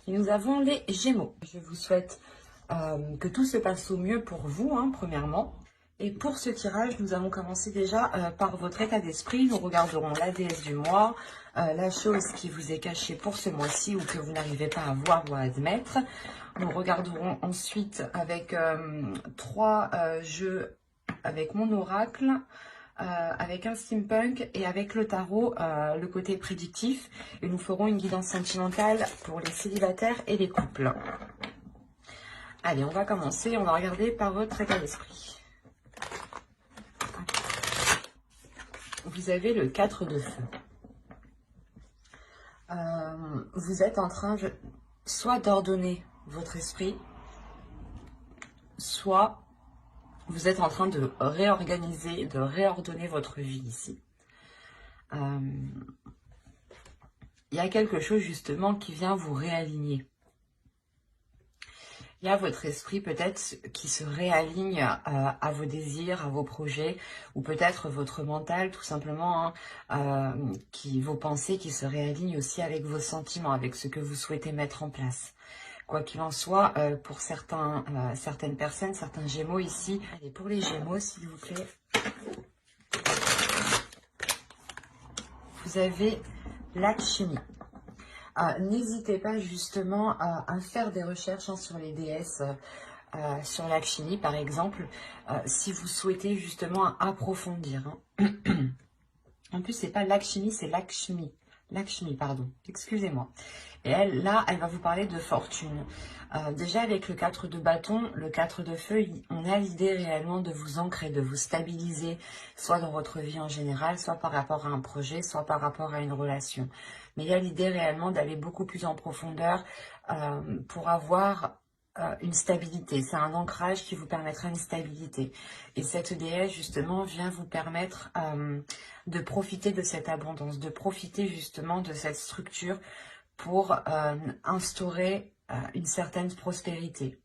Et nous avons les Gémeaux. Je vous souhaite que tout se passe au mieux pour vous, premièrement. Et pour ce tirage, nous allons commencer déjà par votre état d'esprit. Nous regarderons la déesse du mois, la chose qui vous est cachée pour ce mois-ci ou que vous n'arrivez pas à voir ou à admettre. Nous regarderons ensuite avec 3 jeux avec mon oracle, avec un steampunk et avec le tarot, le côté prédictif. Et nous ferons une guidance sentimentale pour les célibataires et les couples. Allez, on va commencer. On va regarder par votre état d'esprit. Vous avez le 4 de feu. Vous êtes en train soit d'ordonner votre esprit, soit vous êtes en train de réorganiser, de réordonner votre vie ici. Il y a quelque chose justement qui vient vous réaligner. Il y a votre esprit peut-être qui se réaligne à vos désirs, à vos projets, ou peut-être votre mental tout simplement, vos pensées qui se réalignent aussi avec vos sentiments, avec ce que vous souhaitez mettre en place. Quoi qu'il en soit, pour certaines personnes, certains Gémeaux ici, allez, pour les Gémeaux s'il vous plaît, vous avez l'alchimie. N'hésitez pas justement à faire des recherches sur les déesses, sur l'alchimie par exemple, si vous souhaitez justement approfondir. En plus, c'est pas l'alchimie, c'est l'alchimie. Lakshmi, pardon, excusez-moi. Et elle, là, elle va vous parler de fortune. Déjà, avec le 4 de bâton, le 4 de feu, on a l'idée réellement de vous ancrer, de vous stabiliser, soit dans votre vie en général, soit par rapport à un projet, soit par rapport à une relation. Mais il y a l'idée réellement d'aller beaucoup plus en profondeur pour avoir une stabilité. C'est un ancrage qui vous permettra une stabilité. Et cette déesse, justement, vient vous permettre de profiter de cette abondance, de profiter justement de cette structure pour instaurer une certaine prospérité.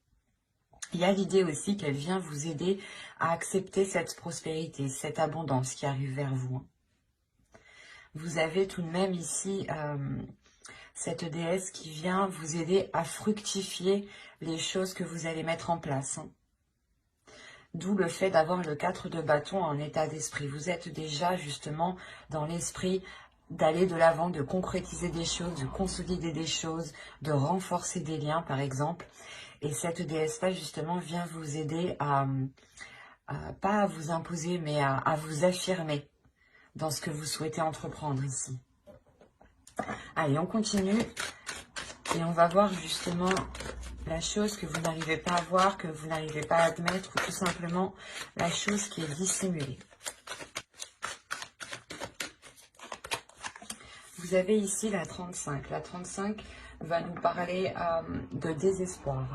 Il y a l'idée aussi qu'elle vient vous aider à accepter cette prospérité, cette abondance qui arrive vers vous. Vous avez tout de même ici cette déesse qui vient vous aider à fructifier les choses que vous allez mettre en place. D'où le fait d'avoir le 4 de bâton en état d'esprit. Vous êtes déjà justement dans l'esprit d'aller de l'avant, de concrétiser des choses, de consolider des choses, de renforcer des liens par exemple. Et cette déesse-là justement vient vous aider pas à vous imposer, mais à vous affirmer dans ce que vous souhaitez entreprendre ici. Allez, on continue et on va voir justement la chose que vous n'arrivez pas à voir, que vous n'arrivez pas à admettre, ou tout simplement la chose qui est dissimulée. Vous avez ici la 35. La 35 va nous parler de désespoir.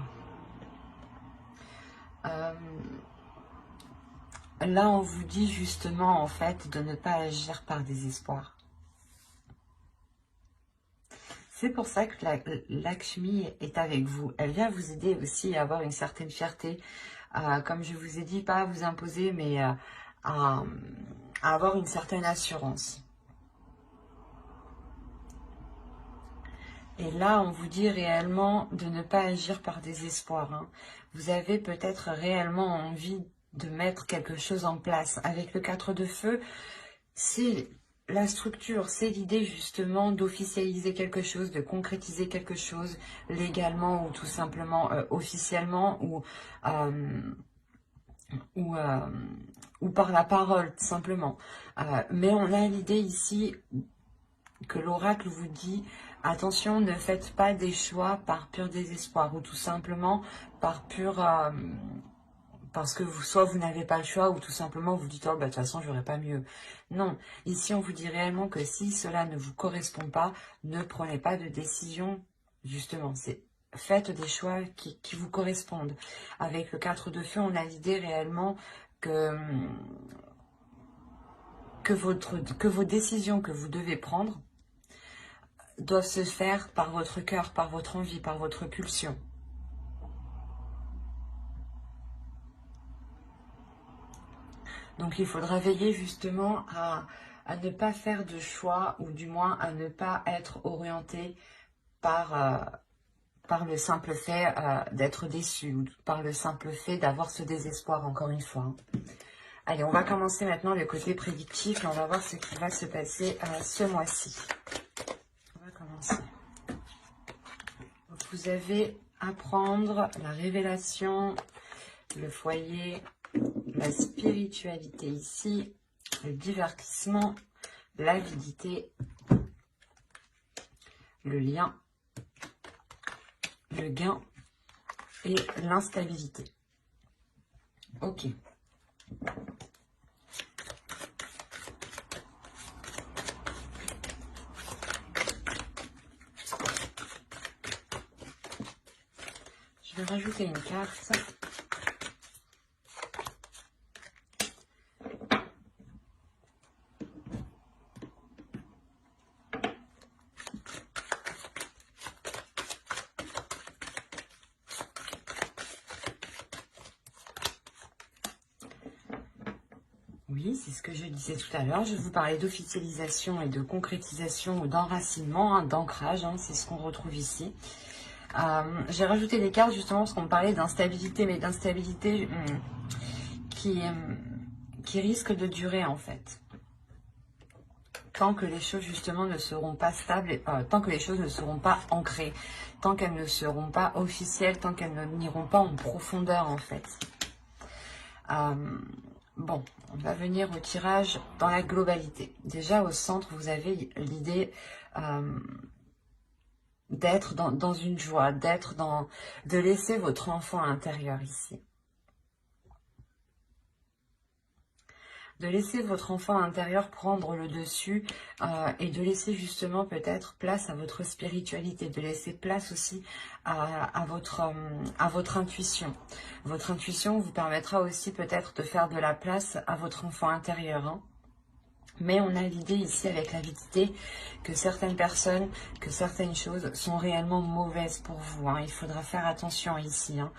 Là, on vous dit justement, en fait, de ne pas agir par désespoir. C'est pour ça que Lakshmi est avec vous. Elle vient vous aider aussi à avoir une certaine fierté. Comme je vous ai dit, pas à vous imposer, mais à avoir une certaine assurance. Et là, on vous dit réellement de ne pas agir par désespoir. Vous avez peut-être réellement envie de mettre quelque chose en place. Avec le 4 de feu, c'est la structure, c'est l'idée justement d'officialiser quelque chose, de concrétiser quelque chose légalement ou tout simplement officiellement ou par la parole, tout simplement. Mais on a l'idée ici que l'oracle vous dit, attention, ne faites pas des choix par pur désespoir ou tout simplement par pur... parce que soit vous n'avez pas le choix ou tout simplement vous dites, oh, bah, de toute façon, j'aurais pas mieux. Non, ici, on vous dit réellement que si cela ne vous correspond pas, ne prenez pas de décision, justement. Faites des choix qui vous correspondent. Avec le 4 de feu, on a l'idée réellement que vos décisions que vous devez prendre doivent se faire par votre cœur, par votre envie, par votre pulsion. Donc il faudra veiller justement à ne pas faire de choix, ou du moins à ne pas être orienté par par le simple fait d'être déçu, ou par le simple fait d'avoir ce désespoir, encore une fois. Allez, on va commencer maintenant le côté prédictif, et on va voir ce qui va se passer ce mois-ci. On va commencer. Vous avez à prendre la révélation, le foyer, la spiritualité ici, le divertissement, l'avidité, le lien, le gain et l'instabilité. Ok. Je vais rajouter une carte. Oui, c'est ce que je disais tout à l'heure. Je vous parlais d'officialisation et de concrétisation ou d'enracinement, hein, d'ancrage. Hein, c'est ce qu'on retrouve ici. J'ai rajouté des cartes justement parce qu'on me parlait d'instabilité, mais d'instabilité qui risque de durer en fait. Tant que les choses justement ne seront pas stables, tant que les choses ne seront pas ancrées, tant qu'elles ne seront pas officielles, tant qu'elles n'iront pas en profondeur en fait. Bon, on va venir au tirage dans la globalité. Déjà au centre, vous avez l'idée d'être dans une joie, de laisser votre enfant intérieur ici. De laisser votre enfant intérieur prendre le dessus et de laisser justement peut-être place à votre spiritualité, de laisser place aussi à votre intuition. Votre intuition vous permettra aussi peut-être de faire de la place à votre enfant intérieur. Hein. Mais on a l'idée ici avec l'avidité que certaines personnes, que certaines choses sont réellement mauvaises pour vous. Hein. Il faudra faire attention ici, hein,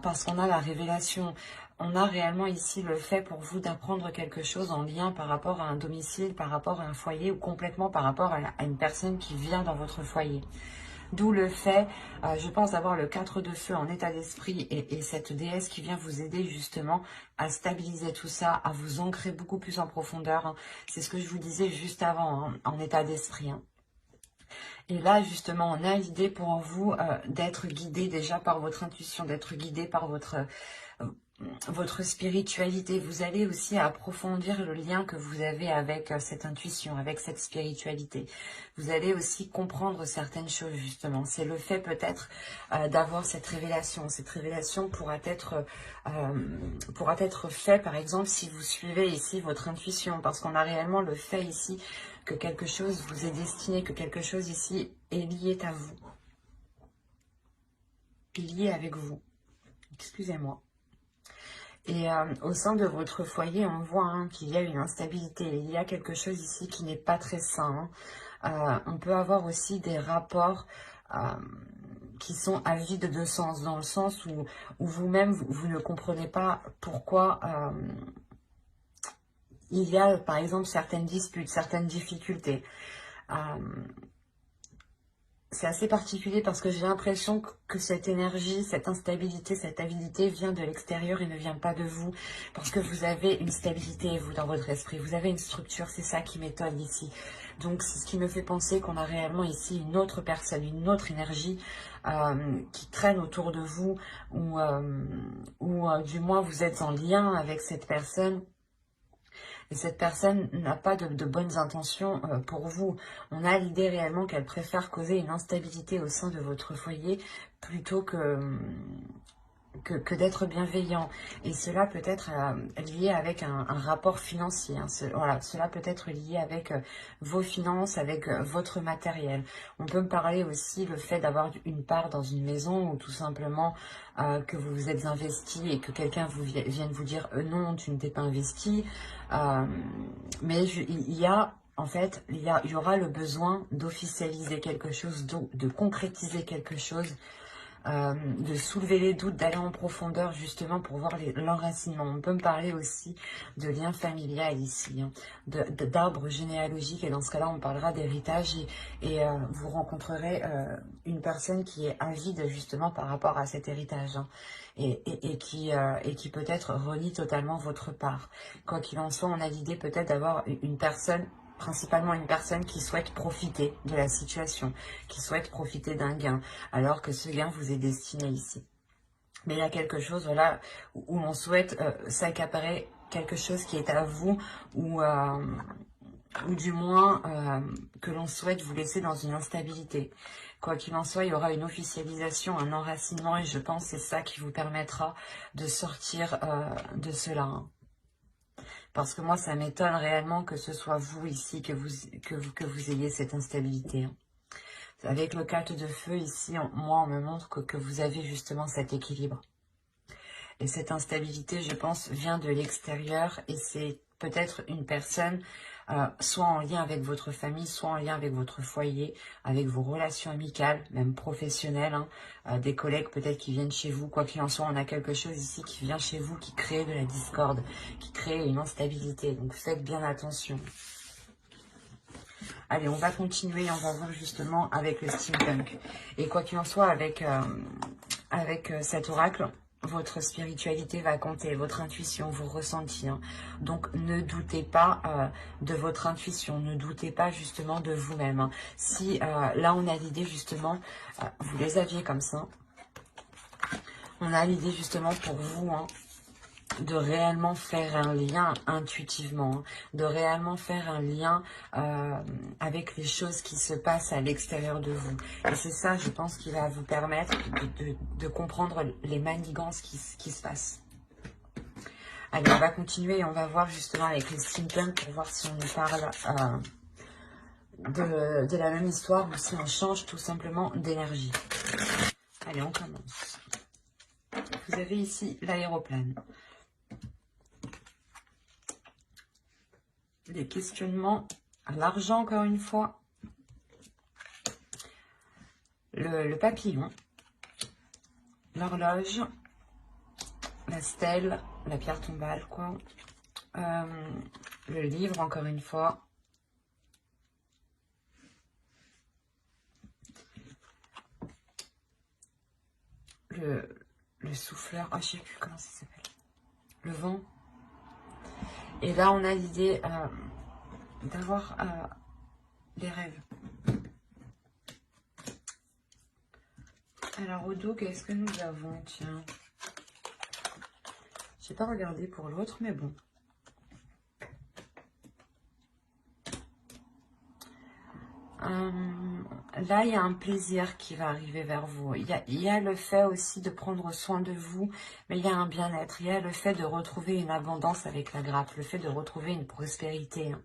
parce qu'on a la révélation. On a réellement ici le fait pour vous d'apprendre quelque chose en lien par rapport à un domicile, par rapport à un foyer ou complètement par rapport à une personne qui vient dans votre foyer. D'où le fait, je pense, d'avoir le 4 de feu en état d'esprit et cette déesse qui vient vous aider justement à stabiliser tout ça, à vous ancrer beaucoup plus en profondeur. Hein. C'est ce que je vous disais juste avant, hein, en état d'esprit. Hein. Et là, justement, on a l'idée pour vous d'être guidé déjà par votre intuition, d'être guidé par votre spiritualité. Vous allez aussi approfondir le lien que vous avez avec cette intuition, avec cette spiritualité. Vous allez aussi comprendre certaines choses, justement. C'est le fait peut-être d'avoir cette révélation. Cette révélation pourra être fait, par exemple, si vous suivez ici votre intuition, parce qu'on a réellement le fait ici que quelque chose vous est destiné, que quelque chose ici est lié à vous, lié avec vous. Excusez-moi. Et au sein de votre foyer, on voit hein, qu'il y a une instabilité. Il y a quelque chose ici qui n'est pas très sain. Hein. On peut avoir aussi des rapports qui sont à vide de sens, dans le sens où vous-même, vous ne comprenez pas pourquoi il y a, par exemple, certaines disputes, certaines difficultés. C'est assez particulier parce que j'ai l'impression que cette énergie, cette instabilité, cette avidité vient de l'extérieur et ne vient pas de vous. Parce que vous avez une stabilité, vous, dans votre esprit. Vous avez une structure, c'est ça qui m'étonne ici. Donc, c'est ce qui me fait penser qu'on a réellement ici une autre personne, une autre énergie qui traîne autour de vous. Ou du moins, vous êtes en lien avec cette personne. Et cette personne n'a pas de bonnes intentions pour vous. On a l'idée réellement qu'elle préfère causer une instabilité au sein de votre foyer plutôt que d'être bienveillant. Et cela peut être lié avec un rapport financier. Hein. Voilà, cela peut être lié avec vos finances, avec votre matériel. On peut me parler aussi le fait d'avoir une part dans une maison ou tout simplement que vous vous êtes investi et que quelqu'un vienne vous dire non, tu ne t'es pas investi. Mais il y a... En fait, il y aura le besoin d'officialiser quelque chose, de concrétiser quelque chose de soulever les doutes, d'aller en profondeur justement pour voir l'enracinement. On peut me parler aussi de lien familial ici, hein, d'arbre généalogique, et dans ce cas-là on parlera d'héritage, et vous rencontrerez une personne qui est avide justement par rapport à cet héritage, hein, et qui peut-être renie totalement votre part. Quoi qu'il en soit, on a l'idée peut-être d'avoir une personne, principalement une personne qui souhaite profiter de la situation, qui souhaite profiter d'un gain, alors que ce gain vous est destiné ici. Mais il y a quelque chose, voilà, où on souhaite s'accaparer quelque chose qui est à vous, ou du moins que l'on souhaite vous laisser dans une instabilité. Quoi qu'il en soit, il y aura une officialisation, un enracinement, et je pense que c'est ça qui vous permettra de sortir de cela, hein. Parce que moi, ça m'étonne réellement que ce soit vous ici, que vous ayez cette instabilité, hein. Avec le 4 de feu ici, moi, on me montre que vous avez justement cet équilibre. Et cette instabilité, je pense, vient de l'extérieur, et c'est peut-être une personne, soit en lien avec votre famille, soit en lien avec votre foyer, avec vos relations amicales, même professionnelles, hein, des collègues peut-être qui viennent chez vous. Quoi qu'il en soit, on a quelque chose ici qui vient chez vous, qui crée de la discorde, qui crée une instabilité. Donc faites bien attention. Allez, on va continuer, on va voir justement avec le steampunk. Et quoi qu'il en soit, avec cet oracle, votre spiritualité va compter, votre intuition, vos ressentis, hein. Donc ne doutez pas de votre intuition, ne doutez pas justement de vous-même, hein. Si là on a l'idée justement, vous les aviez comme ça, on a l'idée justement pour vous, hein, de réellement faire un lien intuitivement, hein, de réellement faire un lien avec les choses qui se passent à l'extérieur de vous. Et c'est ça, je pense, qui va vous permettre de comprendre les manigances qui se passent. Allez, on va continuer et on va voir justement avec les steampunk pour voir si on nous parle de la même histoire ou si on change tout simplement d'énergie. Allez, on commence. Vous avez ici l'aéroplane. Des questionnements à l'argent, encore une fois. Le papillon. L'horloge. La stèle. La pierre tombale, quoi. Le livre, encore une fois. Le souffleur. Ah, je sais plus comment ça s'appelle. Le vent. Et là, on a l'idée d'avoir des rêves. Alors, au dos, qu'est-ce que nous avons? Tiens. Je n'ai pas regardé pour l'autre, mais bon. Là, il y a un plaisir qui va arriver vers vous. Il y a le fait aussi de prendre soin de vous, mais il y a un bien-être. Il y a le fait de retrouver une abondance avec la grappe, le fait de retrouver une prospérité. Hein.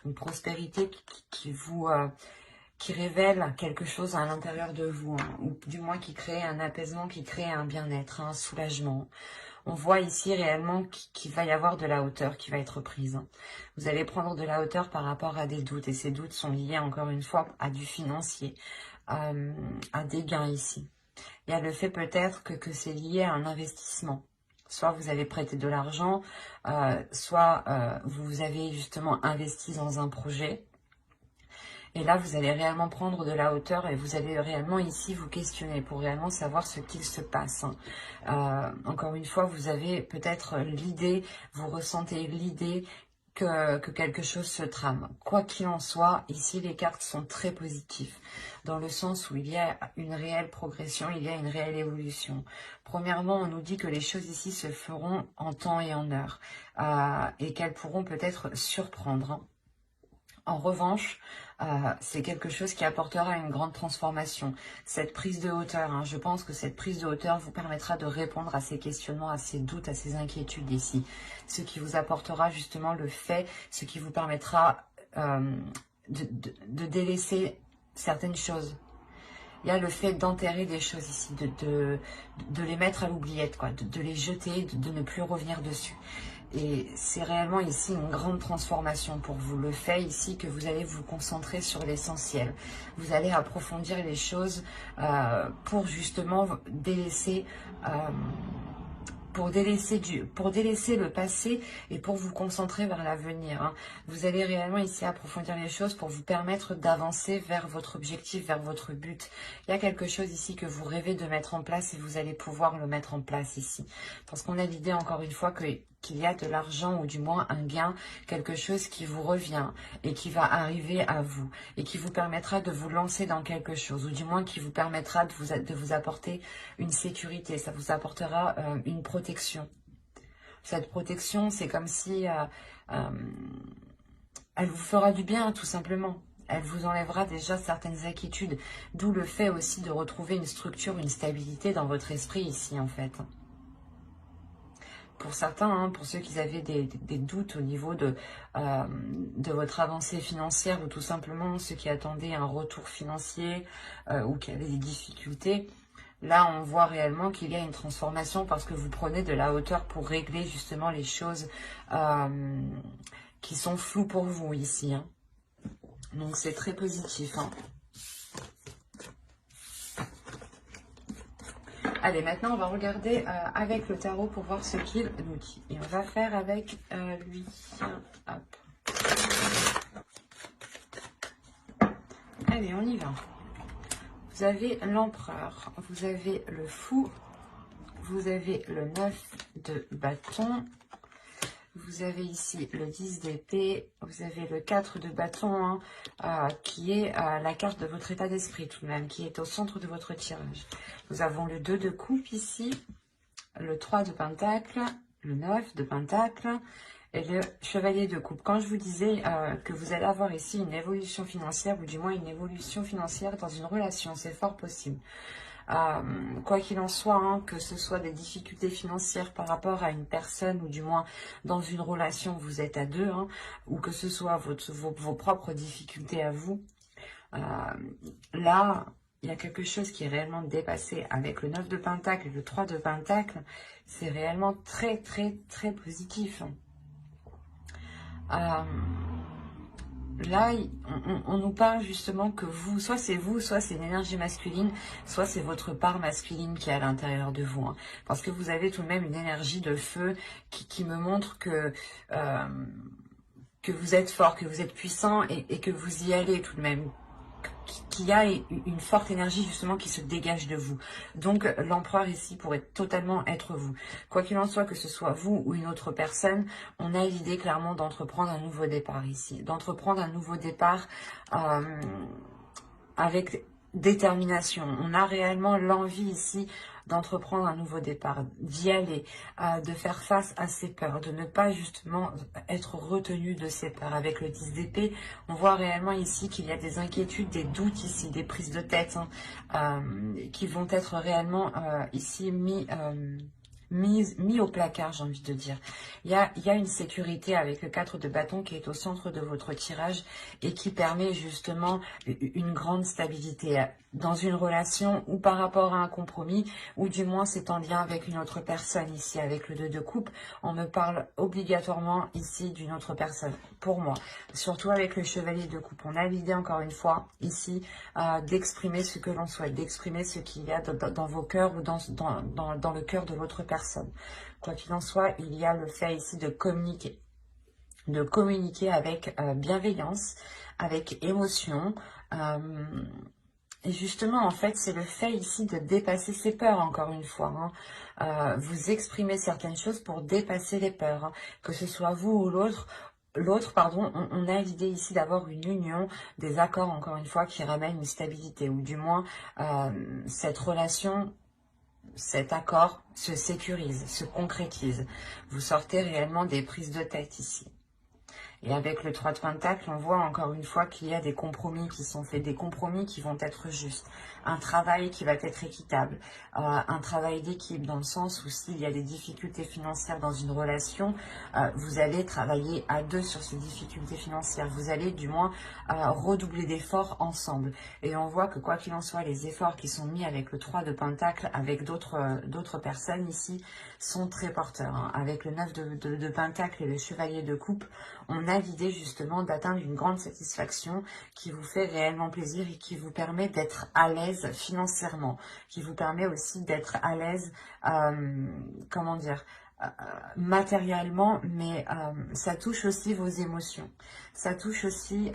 Une prospérité qui révèle quelque chose à l'intérieur de vous, hein, ou du moins qui crée un apaisement, qui crée un bien-être, un soulagement. On voit ici réellement qu'il va y avoir de la hauteur qui va être prise, hein. Vous allez prendre de la hauteur par rapport à des doutes, et ces doutes sont liés encore une fois à du financier, à des gains ici. Il y a le fait peut-être que c'est lié à un investissement. Soit vous avez prêté de l'argent, soit vous avez justement investi dans un projet. Et là, vous allez réellement prendre de la hauteur et vous allez réellement ici vous questionner pour réellement savoir ce qu'il se passe, hein. Encore une fois, vous avez peut-être l'idée, vous ressentez l'idée que quelque chose se trame. Quoi qu'il en soit, ici, les cartes sont très positives, dans le sens où il y a une réelle progression, il y a une réelle évolution. Premièrement, on nous dit que les choses ici se feront en temps et en heure, et qu'elles pourront peut-être surprendre, hein. En revanche, c'est quelque chose qui apportera une grande transformation. Cette prise de hauteur, hein, je pense que cette prise de hauteur vous permettra de répondre à ces questionnements, à ces doutes, à ces inquiétudes ici. Ce qui vous apportera justement le fait, ce qui vous permettra de délaisser certaines choses. Il y a le fait d'enterrer des choses ici, de les mettre à l'oubliette, quoi, de les jeter, de ne plus revenir dessus. Et c'est réellement ici une grande transformation pour vous. Le fait ici que vous allez vous concentrer sur l'essentiel. Vous allez approfondir les choses pour justement délaisser... Pour délaisser le passé et pour vous concentrer vers l'avenir. Hein. Vous allez réellement ici approfondir les choses pour vous permettre d'avancer vers votre objectif, vers votre but. Il y a quelque chose ici que vous rêvez de mettre en place et vous allez pouvoir le mettre en place ici. Parce qu'on a l'idée encore une fois qu'il y a de l'argent ou du moins un gain, quelque chose qui vous revient et qui va arriver à vous et qui vous permettra de vous lancer dans quelque chose ou du moins qui vous permettra de vous apporter une sécurité, ça vous apportera une protection. Cette protection, c'est comme si elle vous fera du bien tout simplement. Elle vous enlèvera déjà certaines inquiétudes, d'où le fait aussi de retrouver une structure, une stabilité dans votre esprit ici en fait. Pour certains, hein, pour ceux qui avaient des doutes au niveau de votre avancée financière ou tout simplement ceux qui attendaient un retour financier ou qui avaient des difficultés, là on voit réellement qu'il y a une transformation parce que vous prenez de la hauteur pour régler justement les choses qui sont floues pour vous ici. Hein. Donc c'est très positif. Hein. Allez, maintenant, on va regarder avec le tarot pour voir ce qu'il nous dit. Et on va faire avec lui. Hop. Allez, on y va. Vous avez l'empereur, vous avez le fou, vous avez le 9 de bâton, vous avez ici le 10 d'épée, vous avez le 4 de bâton, hein, qui est la carte de votre état d'esprit tout de même, qui est au centre de votre tirage. Nous avons le 2 de coupe ici, le 3 de pentacle, le 9 de pentacle et le chevalier de coupe. Quand je vous disais que vous allez avoir ici une évolution financière, ou du moins une évolution financière dans une relation, c'est fort possible. Quoi qu'il en soit, hein, que ce soit des difficultés financières par rapport à une personne ou du moins dans une relation, vous êtes à deux, hein, ou que ce soit vos propres difficultés à vous, là, il y a quelque chose qui est réellement dépassé avec le 9 de pentacle et le 3 de pentacle. C'est réellement très, très, très positif. Là, on nous parle justement que soit c'est vous, soit c'est une énergie masculine, soit c'est votre part masculine qui est à l'intérieur de vous. Hein. Parce que vous avez tout de même une énergie de feu qui me montre que vous êtes fort, que vous êtes puissant et que vous y allez tout de même. Qu'il y a une forte énergie justement qui se dégage de vous. Donc l'empereur ici pourrait totalement être vous. Quoi qu'il en soit, que ce soit vous ou une autre personne, on a l'idée clairement d'entreprendre un nouveau départ ici. D'entreprendre un nouveau départ avec détermination. On a réellement l'envie ici d'entreprendre un nouveau départ, d'y aller, de faire face à ses peurs, de ne pas justement être retenu de ses peurs. Avec le 10 d'épée, on voit réellement ici qu'il y a des inquiétudes, des doutes ici, des prises de tête hein, qui vont être réellement ici mis au placard, j'ai envie de dire. Il y a une sécurité avec le 4 de bâton qui est au centre de votre tirage et qui permet justement une grande stabilité dans une relation ou par rapport à un compromis, ou du moins c'est en lien avec une autre personne ici. Avec le 2 de coupe, on me parle obligatoirement ici d'une autre personne, pour moi. Surtout avec le chevalier de coupe, on a l'idée encore une fois ici d'exprimer ce que l'on souhaite, d'exprimer ce qu'il y a dans vos cœurs ou dans le cœur de l'autre personne. Quoi qu'il en soit, il y a le fait ici de communiquer avec bienveillance, avec émotion, et justement, en fait, c'est le fait ici de dépasser ses peurs, encore une fois. Hein. Vous exprimez certaines choses pour dépasser les peurs. Hein. Que ce soit vous ou l'autre, on a l'idée ici d'avoir une union, des accords, encore une fois, qui ramènent une stabilité. Ou du moins, cette relation, cet accord se sécurise, se concrétise. Vous sortez réellement des prises de tête ici. Et avec le 3 de Pentacle, on voit encore une fois qu'il y a des compromis qui sont faits, des compromis qui vont être justes, un travail qui va être équitable, un travail d'équipe dans le sens où s'il y a des difficultés financières dans une relation, vous allez travailler à deux sur ces difficultés financières. Vous allez du moins redoubler d'efforts ensemble. Et on voit que quoi qu'il en soit, les efforts qui sont mis avec le 3 de Pentacle, avec d'autres personnes ici, sont très porteurs. Hein. Avec le 9 de Pentacle et le Chevalier de Coupe, on a l'idée justement d'atteindre une grande satisfaction qui vous fait réellement plaisir et qui vous permet d'être à l'aise financièrement, qui vous permet aussi d'être à l'aise, comment dire, matériellement, mais ça touche aussi vos émotions. Ça touche aussi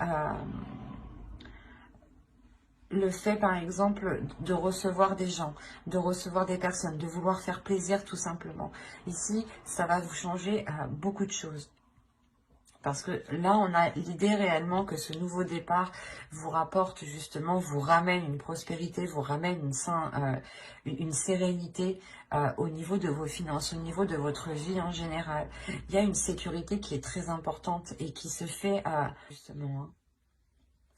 le fait, par exemple, de recevoir des gens, de recevoir des personnes, de vouloir faire plaisir tout simplement. Ici, ça va vous changer beaucoup de choses. Parce que là, on a l'idée réellement que ce nouveau départ vous rapporte justement, vous ramène une prospérité, vous ramène une sérénité au niveau de vos finances, au niveau de votre vie en général. Il y a une sécurité qui est très importante et qui se fait justement... Hein,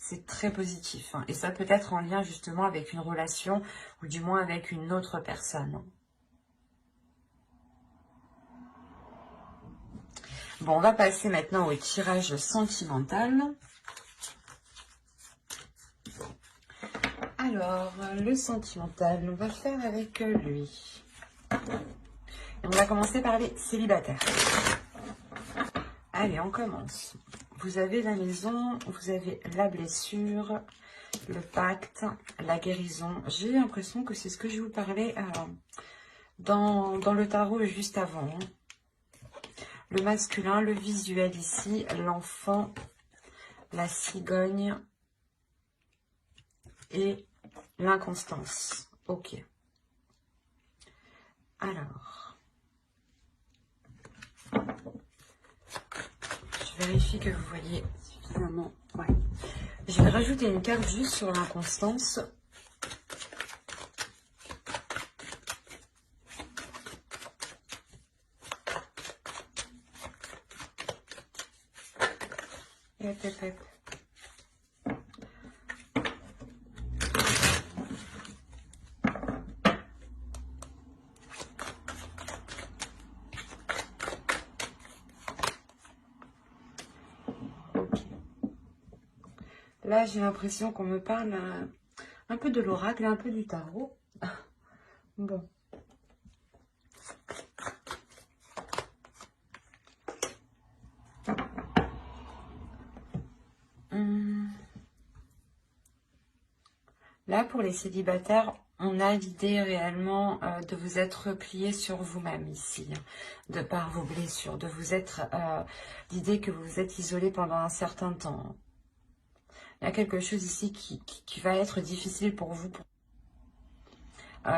c'est très positif. Hein, et ça peut être en lien justement avec une relation ou du moins avec une autre personne. Bon, on va passer maintenant au tirage sentimental. Alors, le sentimental, on va faire avec lui. Et on va commencer par les célibataires. Allez, on commence. Vous avez la maison, vous avez la blessure, le pacte, la guérison. J'ai l'impression que c'est ce que je vous parlais dans le tarot juste avant. Hein. Le masculin, le visuel ici, l'enfant, la cigogne et l'inconstance. Ok. Alors, je vérifie que vous voyez suffisamment. Ouais. Je vais rajouter une carte juste sur l'inconstance. Là, j'ai l'impression qu'on me parle un peu de l'oracle et un peu du tarot. Bon. Là, pour les célibataires, on a l'idée réellement de vous être replié sur vous-même ici, de par vos blessures, de vous être l'idée que vous vous êtes isolé pendant un certain temps. Il y a quelque chose ici qui va être difficile pour vous.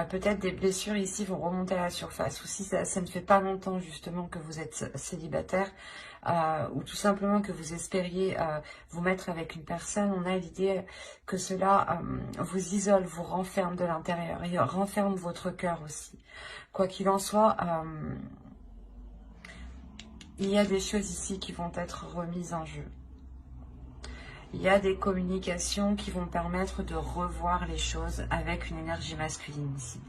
Peut-être des blessures ici vont remonter à la surface. Ou si ça ne fait pas longtemps justement que vous êtes célibataire, ou tout simplement que vous espériez vous mettre avec une personne, on a l'idée que cela vous isole, vous renferme de l'intérieur et renferme votre cœur aussi. Quoi qu'il en soit, il y a des choses ici qui vont être remises en jeu. Il y a des communications qui vont permettre de revoir les choses avec une énergie masculine ici.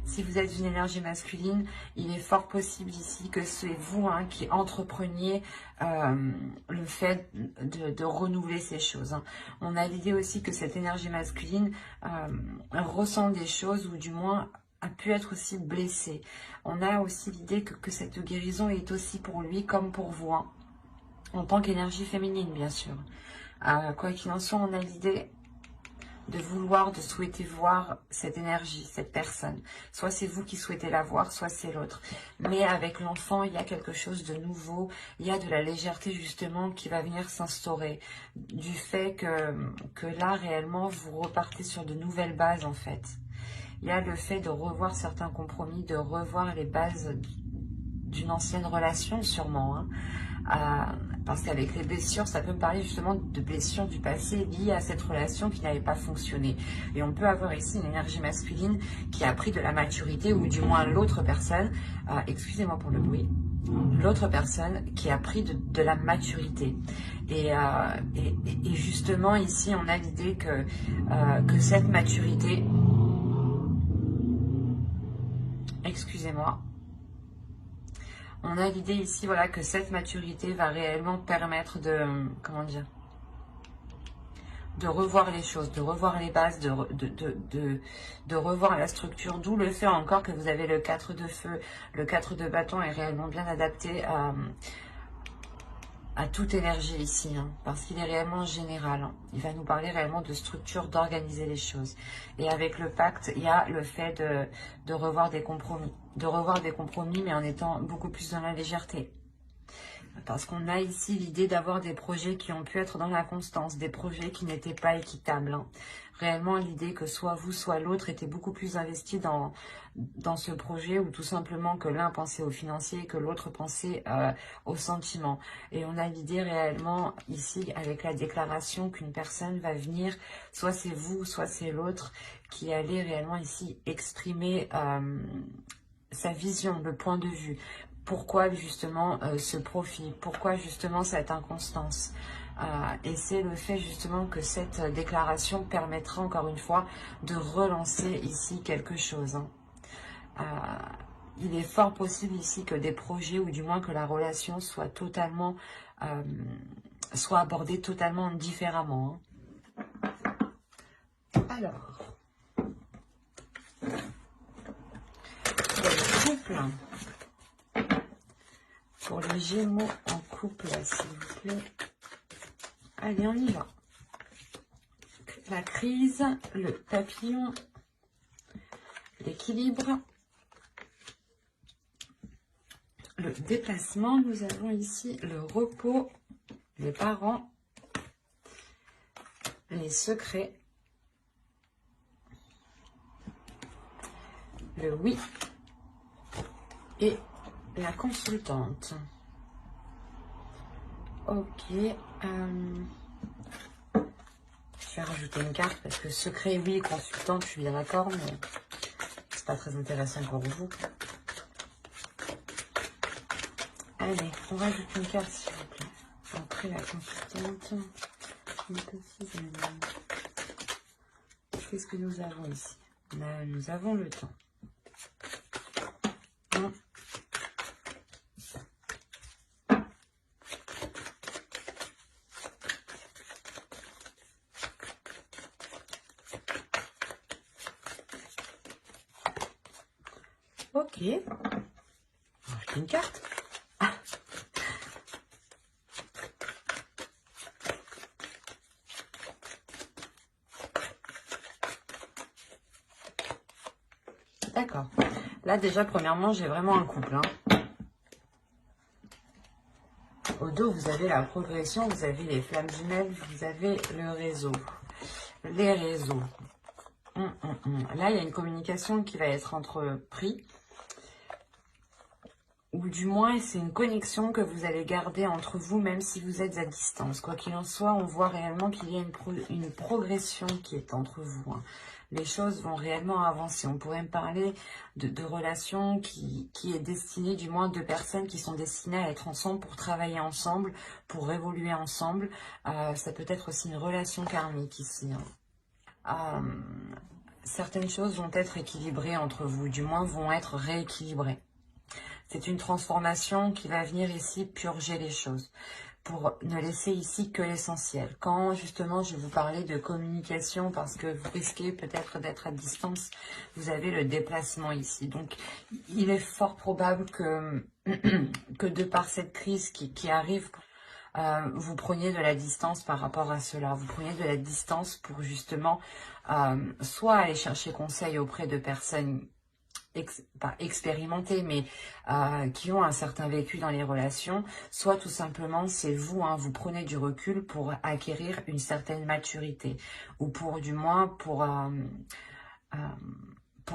Si vous êtes une énergie masculine, il est fort possible ici que c'est vous qui entrepreniez le fait de renouveler ces choses. Hein. On a l'idée aussi que cette énergie masculine ressent des choses ou du moins a pu être aussi blessée. On a aussi l'idée que cette guérison est aussi pour lui comme pour vous, hein, en tant qu'énergie féminine bien sûr. Quoi qu'il en soit, on a l'idée de vouloir, de souhaiter voir cette énergie, cette personne. Soit c'est vous qui souhaitez la voir, soit c'est l'autre. Mais avec l'enfant, il y a quelque chose de nouveau. Il y a de la légèreté justement qui va venir s'instaurer. Du fait que là, réellement, vous repartez sur de nouvelles bases en fait. Il y a le fait de revoir certains compromis, de revoir les bases d'une ancienne relation sûrement. Hein. Parce qu'avec les blessures, ça peut me parler justement de blessures du passé liées à cette relation qui n'avait pas fonctionné. Et on peut avoir ici une énergie masculine qui a pris de la maturité, ou du moins l'autre personne, excusez-moi pour le bruit, l'autre personne qui a pris de la maturité. Et justement, ici, on a l'idée que cette maturité... Excusez-moi. On a l'idée ici, voilà, que cette maturité va réellement permettre de... Comment dire ? De revoir les choses, de revoir les bases, de revoir la structure, d'où le fait encore que vous avez le 4 de feu. Le 4 de bâton est réellement bien adapté à toute énergie ici, hein, parce qu'il est réellement général. Hein. Il va nous parler réellement de structure, d'organiser les choses. Et avec le pacte, il y a le fait de revoir des compromis. De revoir des compromis, mais en étant beaucoup plus dans la légèreté. Parce qu'on a ici l'idée d'avoir des projets qui ont pu être dans la constance, des projets qui n'étaient pas équitables. Hein. Réellement, l'idée que soit vous, soit l'autre était beaucoup plus investi dans ce projet, ou tout simplement que l'un pensait au financier et que l'autre pensait au sentiment. Et on a l'idée réellement ici, avec la déclaration, qu'une personne va venir, soit c'est vous, soit c'est l'autre, qui allait réellement ici exprimer sa vision, le point de vue. Pourquoi justement ce profil? Pourquoi justement cette inconstance? Et c'est le fait justement que cette déclaration permettra encore une fois de relancer ici quelque chose. Hein. Il est fort possible ici que des projets, ou du moins que la relation soit totalement, soit abordée totalement différemment. Hein. Alors, pour le couple. Pour les Gémeaux en couple, s'il vous plaît. Allez, on y va. La crise, le papillon, l'équilibre, le déplacement. Nous avons ici le repos, les parents, les secrets, le oui et la consultante. Ok. Je vais rajouter une carte parce que secret, oui, consultante, je suis bien d'accord, mais c'est pas très intéressant pour vous. Allez, on rajoute une carte, s'il vous plaît. Après la consultante. Qu'est-ce que nous avons ici? Là, nous avons le temps. Ok. Une carte. Ah. D'accord. Là, déjà, premièrement, j'ai vraiment un couple. Hein. Au dos, vous avez la progression, vous avez les flammes jumelles, vous avez le réseau. Les réseaux. Là, il y a une communication qui va être entreprise. Ou du moins, c'est une connexion que vous allez garder entre vous, même si vous êtes à distance. Quoi qu'il en soit, on voit réellement qu'il y a une progression qui est entre vous. Hein. Les choses vont réellement avancer. On pourrait me parler de relations qui est destinée, du moins de personnes qui sont destinées à être ensemble pour travailler ensemble, pour évoluer ensemble. Ça peut être aussi une relation karmique ici. Hein. Certaines choses vont être équilibrées entre vous, du moins vont être rééquilibrées. C'est une transformation qui va venir ici purger les choses, pour ne laisser ici que l'essentiel. Quand justement je vais vous parler de communication, parce que vous risquez peut-être d'être à distance, vous avez le déplacement ici. Donc il est fort probable que, que de par cette crise qui arrive, vous preniez de la distance par rapport à cela. Vous preniez de la distance pour justement soit aller chercher conseil auprès de personnes pas expérimentés, mais qui ont un certain vécu dans les relations, soit tout simplement c'est vous, hein, vous prenez du recul pour acquérir une certaine maturité, ou pour du moins pour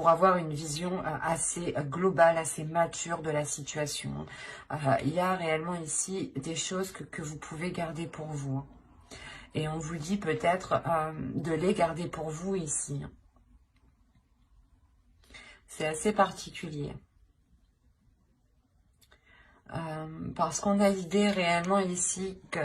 avoir une vision assez globale, assez mature de la situation. Il y a réellement ici des choses que vous pouvez garder pour vous. Hein. Et on vous dit peut-être de les garder pour vous ici. C'est assez particulier. Parce qu'on a l'idée réellement ici que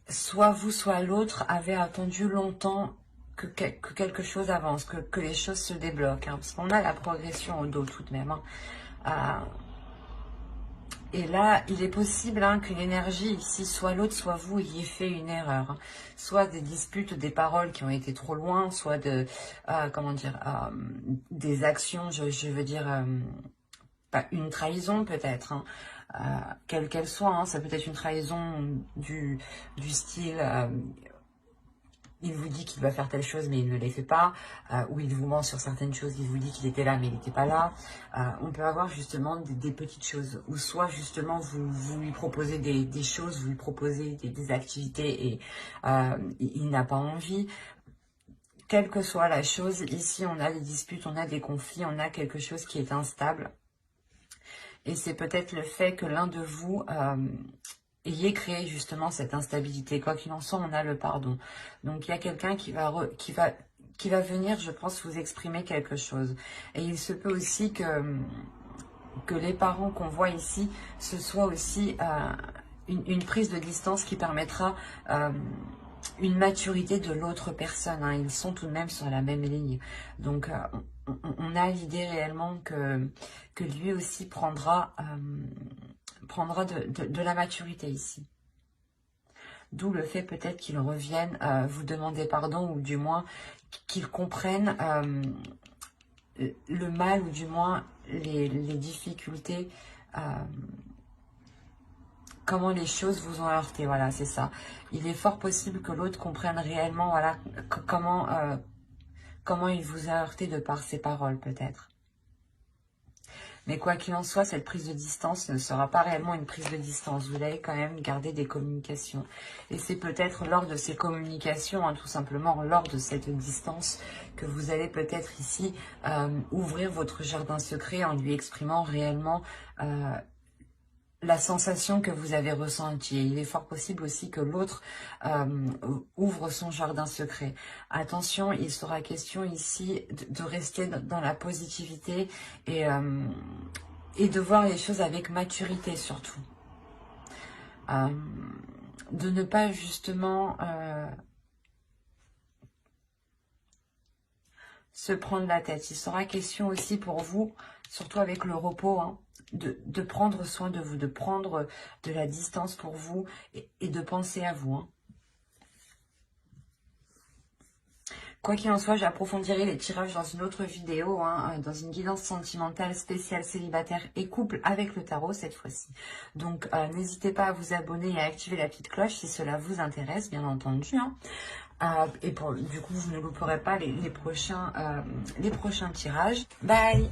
soit vous, soit l'autre avait attendu longtemps que quelque chose avance, que les choses se débloquent. Parce qu'on a la progression au dos tout de même. Et là, il est possible que l'énergie ici, soit l'autre, soit vous, ayez fait une erreur. Soit des disputes, des paroles qui ont été trop loin, soit comment dire, des actions, je veux dire, une trahison peut-être, quelle qu'elle soit. Ça peut être une trahison du style... il vous dit qu'il va faire telle chose, mais il ne les fait pas. Ou il vous ment sur certaines choses, il vous dit qu'il était là, mais il n'était pas là. On peut avoir justement des petites choses. Ou soit justement, vous lui proposez des choses, vous lui proposez des activités et il n'a pas envie. Quelle que soit la chose, ici on a des disputes, on a des conflits, on a quelque chose qui est instable. Et c'est peut-être le fait que l'un de vous... ayez créé justement cette instabilité. Quoi qu'il en soit, on a le pardon. Donc il y a quelqu'un qui va venir, je pense, vous exprimer quelque chose. Et il se peut aussi que les parents qu'on voit ici, ce soit aussi une prise de distance qui permettra une maturité de l'autre personne. Ils sont tout de même sur la même ligne. Donc on a l'idée réellement que lui aussi prendra de la maturité ici. D'où le fait peut-être qu'il revienne vous demander pardon, ou du moins qu'il comprenne le mal, ou du moins les difficultés, comment les choses vous ont heurté. Voilà, c'est ça. Il est fort possible que l'autre comprenne réellement, voilà, comment il vous a heurté de par ses paroles peut-être. Mais quoi qu'il en soit, cette prise de distance ne sera pas réellement une prise de distance. Vous allez quand même garder des communications. Et c'est peut-être lors de ces communications, tout simplement lors de cette distance, que vous allez peut-être ici ouvrir votre jardin secret en lui exprimant réellement la sensation que vous avez ressentie. Il est fort possible aussi que l'autre ouvre son jardin secret. Attention, il sera question ici de rester dans la positivité et de voir les choses avec maturité surtout. De ne pas justement se prendre la tête. Il sera question aussi pour vous, surtout avec le repos, de prendre soin de vous, de prendre de la distance pour vous et de penser à vous. Quoi qu'il en soit, j'approfondirai les tirages dans une autre vidéo, dans une guidance sentimentale spéciale célibataire et couple avec le tarot cette fois-ci. Donc, n'hésitez pas à vous abonner et à activer la petite cloche si cela vous intéresse, bien entendu. Et du coup, vous ne louperez pas les prochains tirages. Bye!